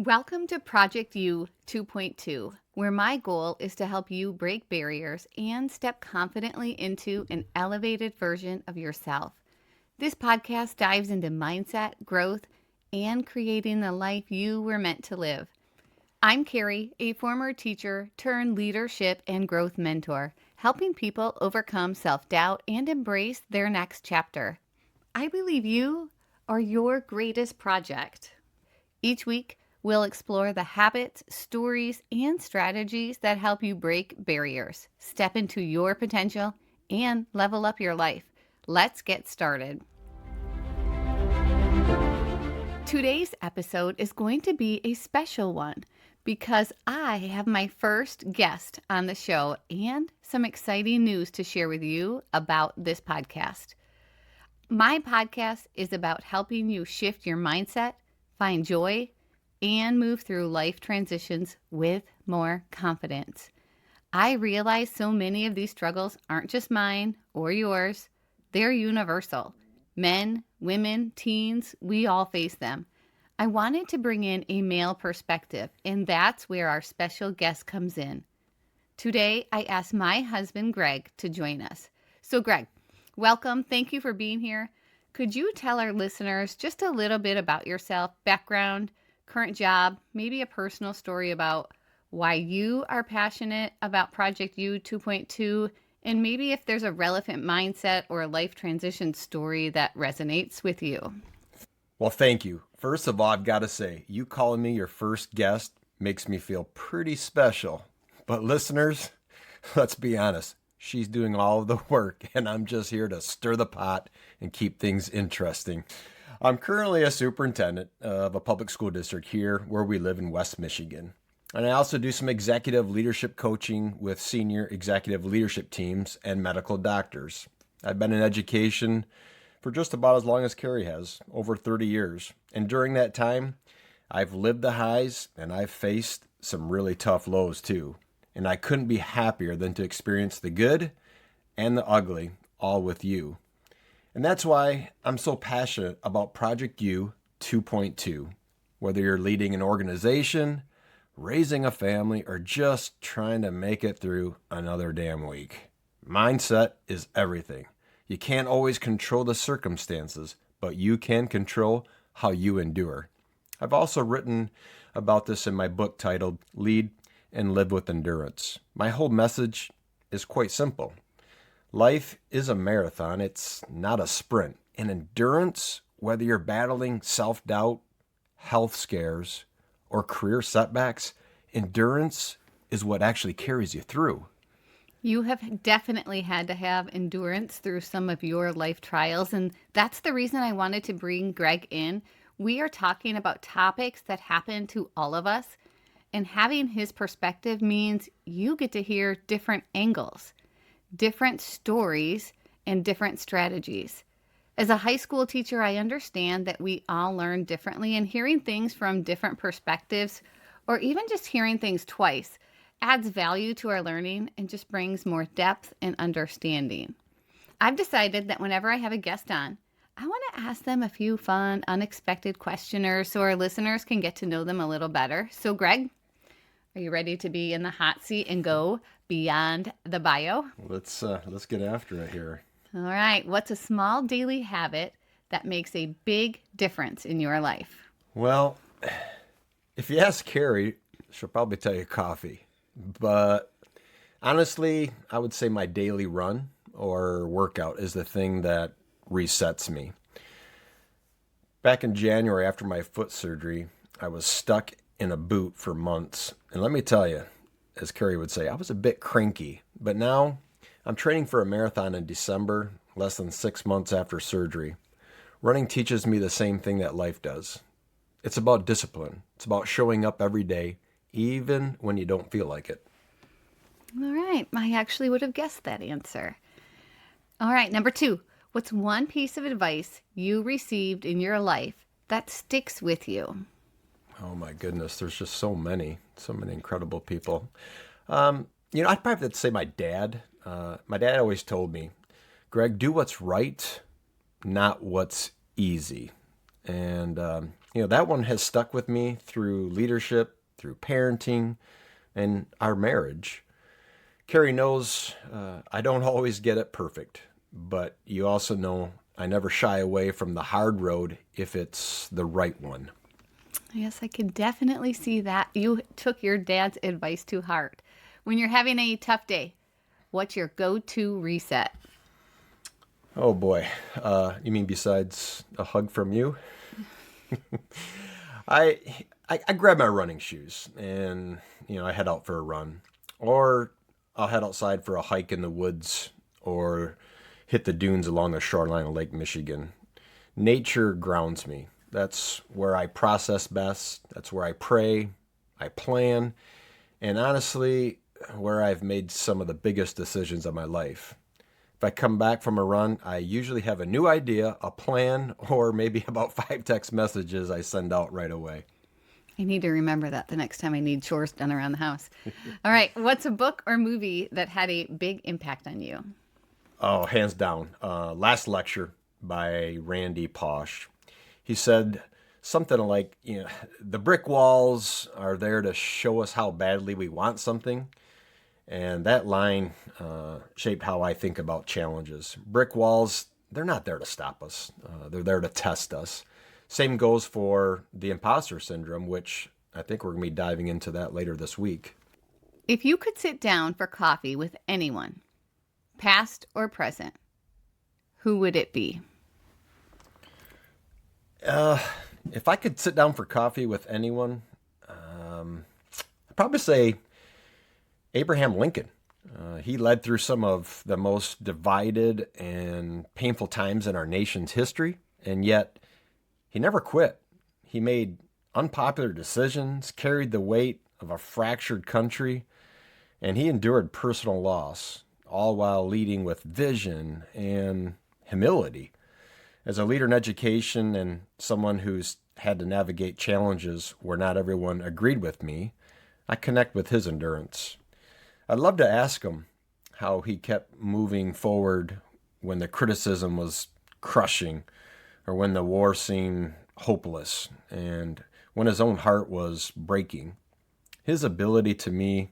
Welcome to Project U 2.2, where my goal is to help you break barriers and step confidently into an elevated version of yourself. This podcast dives into mindset, growth, and creating the life you were meant to live. I'm Carrie, a former teacher turned leadership and growth mentor, helping people overcome self-doubt and embrace their next chapter. I believe you are your greatest project. Each week, we'll explore the habits, stories, and strategies that help you break barriers, step into your potential, and level up your life. Let's get started. Today's episode is going to be a special one because I have my first guest on the show and some exciting news to share with you about this podcast. My podcast is about helping you shift your mindset, find joy, and move through life transitions with more confidence. I realize so many of these struggles aren't just mine or yours. They're universal. Men, women, teens, we all face them. I wanted to bring in a male perspective, and that's where our special guest comes in. Today, I asked my husband, Greg, to join us. So, Greg, welcome. Thank you for being here. Could you tell our listeners just a little bit about yourself, background, current job, maybe a personal story about why you are passionate about Project U 2.2, and maybe if there's a relevant mindset or a life transition story that resonates with you? Well, thank you. First of all, I've got to say, you calling me your first guest makes me feel pretty special. But listeners, let's be honest. She's doing all of the work, and I'm just here to stir the pot and keep things interesting. I'm currently a superintendent of a public school district here where we live in West Michigan. And I also do some executive leadership coaching with senior executive leadership teams and medical doctors. I've been in education for just about as long as Carrie has, over 30 years. And during that time, I've lived the highs and I've faced some really tough lows too. And I couldn't be happier than to experience the good and the ugly all with you. And that's why I'm so passionate about Project U 2.2. Whether you're leading an organization, raising a family, or just trying to make it through another damn week. Mindset is everything. You can't always control the circumstances, but you can control how you endure. I've also written about this in my book titled Lead and Live with Endurance. My whole message is quite simple. Life is a marathon. It's not a sprint. And endurance, whether you're battling self-doubt, health scares, or career setbacks, endurance is what actually carries you through. You have definitely had to have endurance through some of your life trials, and that's the reason I wanted to bring Greg in. We are talking about topics that happen to all of us, and having his perspective means you get to hear different angles, different stories, and different strategies. As a high school teacher, I understand that we all learn differently, and hearing things from different perspectives, or even just hearing things twice, adds value to our learning and just brings more depth and understanding. I've decided that whenever I have a guest on, I want to ask them a few fun, unexpected questioners so our listeners can get to know them a little better. So, Greg, are you ready to be in the hot seat and go beyond the bio? Let's get after it here. All right. What's a small daily habit that makes a big difference in your life? Well, if you ask Carrie, she'll probably tell you coffee. But honestly, I would say my daily run or workout is the thing that resets me. Back in January after my foot surgery, I was stuck in a boot for months. And let me tell you, as Carrie would say, I was a bit cranky. But now I'm training for a marathon in December, less than 6 months after surgery. Running teaches me the same thing that life does. It's about discipline. It's about showing up every day, even when you don't feel like it. All right. I actually would have guessed that answer. All right. Number 2, what's one piece of advice you received in your life that sticks with you? Oh my goodness, there's just so many incredible people. I'd probably have to say my dad. My dad always told me, Greg, do what's right, not what's easy. And, that one has stuck with me through leadership, through parenting, and our marriage. Carrie knows I don't always get it perfect, but you also know I never shy away from the hard road if it's the right one. Yes, I can definitely see that. You took your dad's advice to heart. When you're having a tough day, what's your go-to reset? Oh boy. You mean besides a hug from you? I, I grab my running shoes and, I head out for a run. Or I'll head outside for a hike in the woods or hit the dunes along the shoreline of Lake Michigan. Nature grounds me. That's where I process best. That's where I pray, I plan, and honestly, where I've made some of the biggest decisions of my life. If I come back from a run, I usually have a new idea, a plan, or maybe about 5 text messages I send out right away. I need to remember that the next time I need chores done around the house. All right, what's a book or movie that had a big impact on you? Oh, hands down. Last Lecture by Randy Pausch. He said something like, the brick walls are there to show us how badly we want something. And that line shaped how I think about challenges. Brick walls, they're not there to stop us. They're there to test us. Same goes for the imposter syndrome, which I think we're going to be diving into that later this week. If you could sit down for coffee with anyone, past or present, who would it be? If I could sit down for coffee with anyone, I'd probably say Abraham Lincoln. He led through some of the most divided and painful times in our nation's history, and yet he never quit. He made unpopular decisions, carried the weight of a fractured country, and he endured personal loss, all while leading with vision and humility. As a leader in education and someone who's had to navigate challenges where not everyone agreed with me, I connect with his endurance. I'd love to ask him how he kept moving forward when the criticism was crushing or when the war seemed hopeless and when his own heart was breaking. His ability to me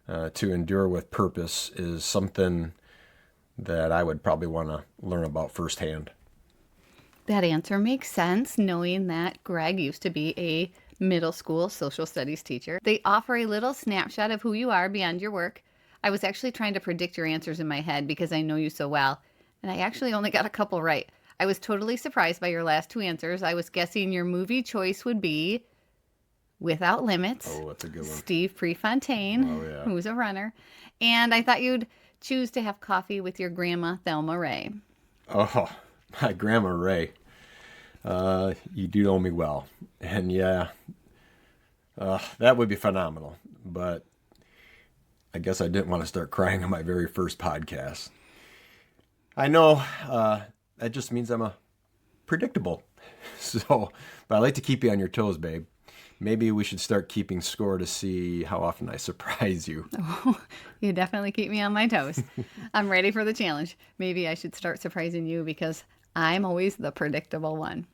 to endure with purpose is something that I would probably want to learn about firsthand. That answer makes sense, knowing that Greg used to be a middle school social studies teacher. They offer a little snapshot of who you are beyond your work. I was actually trying to predict your answers in my head because I know you so well, and I actually only got a couple right. I was totally surprised by your last 2 answers. I was guessing your movie choice would be Without Limits. Oh, that's a good one. Steve Prefontaine, who's a runner. And I thought you'd choose to have coffee with your grandma, Thelma Ray. Oh, my Grandma Ray. You do know me well. And yeah, that would be phenomenal. But I guess I didn't want to start crying on my very first podcast. I know that just means I'm predictable. So, but I like to keep you on your toes, babe. Maybe we should start keeping score to see how often I surprise you. Oh, you definitely keep me on my toes. I'm ready for the challenge. Maybe I should start surprising you because I'm always the predictable one.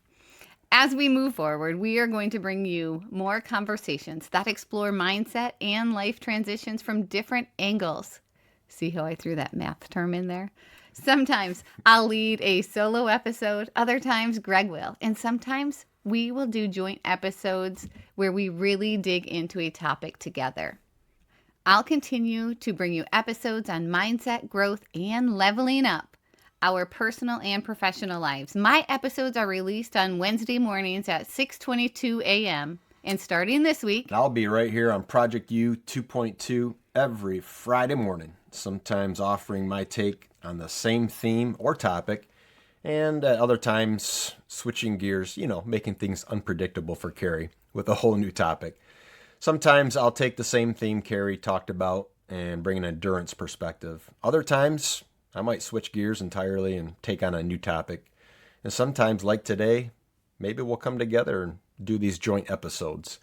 As we move forward, we are going to bring you more conversations that explore mindset and life transitions from different angles. See how I threw that math term in there? Sometimes I'll lead a solo episode, other times Greg will, and sometimes we will do joint episodes where we really dig into a topic together. I'll continue to bring you episodes on mindset, growth, and leveling up our personal and professional lives. My episodes are released on Wednesday mornings at 6:22 a.m. And starting this week, I'll be right here on Project U 2.2 every Friday morning, sometimes offering my take on the same theme or topic, and at other times switching gears, making things unpredictable for Carrie with a whole new topic. Sometimes I'll take the same theme Carrie talked about and bring an endurance perspective. Other times I might switch gears entirely and take on a new topic. And sometimes, like today, maybe we'll come together and do these joint episodes,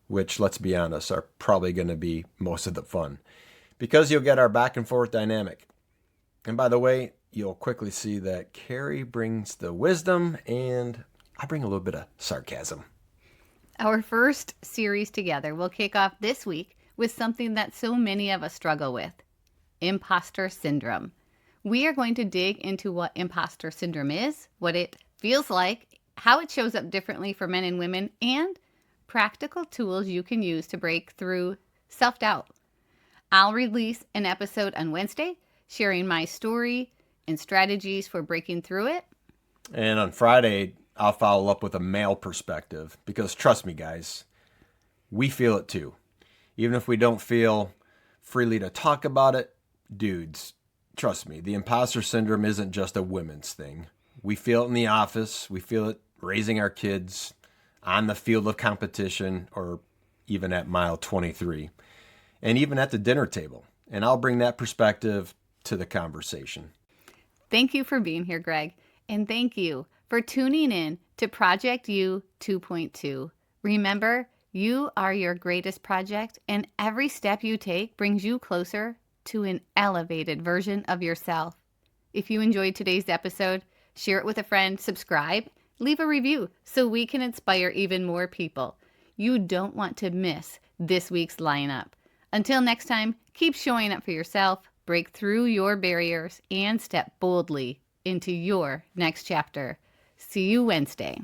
which, let's be honest, are probably going to be most of the fun because you'll get our back and forth dynamic. And by the way, you'll quickly see that Carrie brings the wisdom and I bring a little bit of sarcasm. Our first series together will kick off this week with something that so many of us struggle with: imposter syndrome. We are going to dig into what imposter syndrome is, what it feels like, how it shows up differently for men and women, and practical tools you can use to break through self-doubt. I'll release an episode on Wednesday sharing my story and strategies for breaking through it. And on Friday, I'll follow up with a male perspective because trust me, guys, we feel it too. Even if we don't feel freely to talk about it, dudes, trust me, the imposter syndrome isn't just a women's thing. We feel it in the office, we feel it raising our kids, on the field of competition, or even at mile 23, and even at the dinner table. And I'll bring that perspective to the conversation. Thank you for being here, Greg. And thank you for tuning in to Project U 2.2. Remember, you are your greatest project, and every step you take brings you closer to an elevated version of yourself. If you enjoyed today's episode, share it with a friend, subscribe, leave a review so we can inspire even more people. You don't want to miss this week's lineup. Until next time, keep showing up for yourself, break through your barriers, and step boldly into your next chapter. See you Wednesday.